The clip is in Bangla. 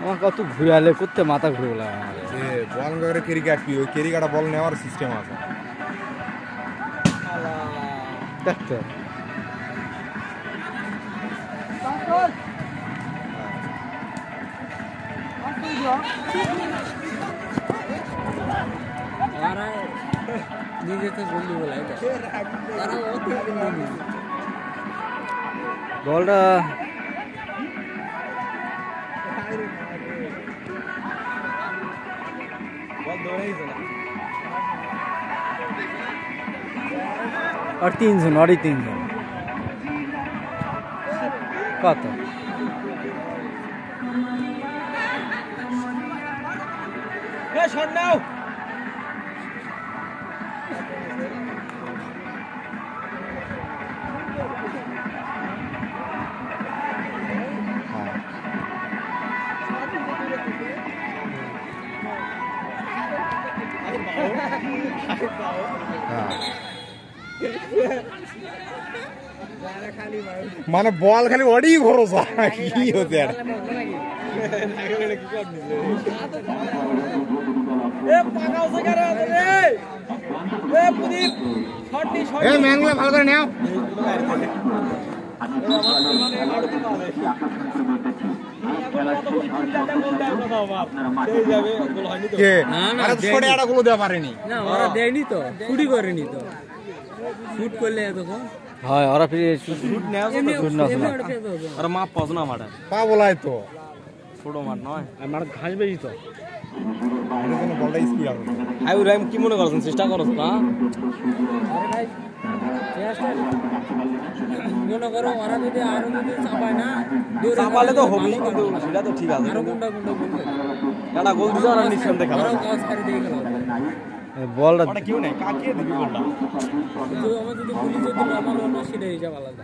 আমার কত ঘুরালে করতে মাথা ঘুরে গেল যে বল করে ক্রিকেট কি ওই ক্রিকেট বল নেওয়ার সিস্টেম আছে দেখতে বলটা और 3 जन और 3 जन कत মানে বল খালি ওডি ভরসা কি হতে আর ম্যানগুলো ভালো করে নাও গুলো দেওয়া পারেনি না ওরা দেয়নি তো শুটি করেনি তো শুট করলে তখন হয় ওরা ফিরে শুট নেওয়া আর মাপ পাস না মাঠে পা বলাই তো ছোট মাঠ নয় আর মাঠ ঘাস বেশি তো বলটা স্পিড আছে আই রাইম কি মনে করছেন চেষ্টা করছ না মনে করো ওরা যদি আরো যদি চাপায় না চাপালে তো হবেই কিন্তু সেটা তো ঠিক আছে আরো কোনটা বলবে এটা গোল দিছে আর নিশ্চয় দেখা আরো কাজ করে দিয়ে গেল বলটা ওটা কিউ নাই কাকিয়ে দিবি বলটা তো আমরা যদি গুলি যদি নরমাল হলো সেটা হিসাব আলাদা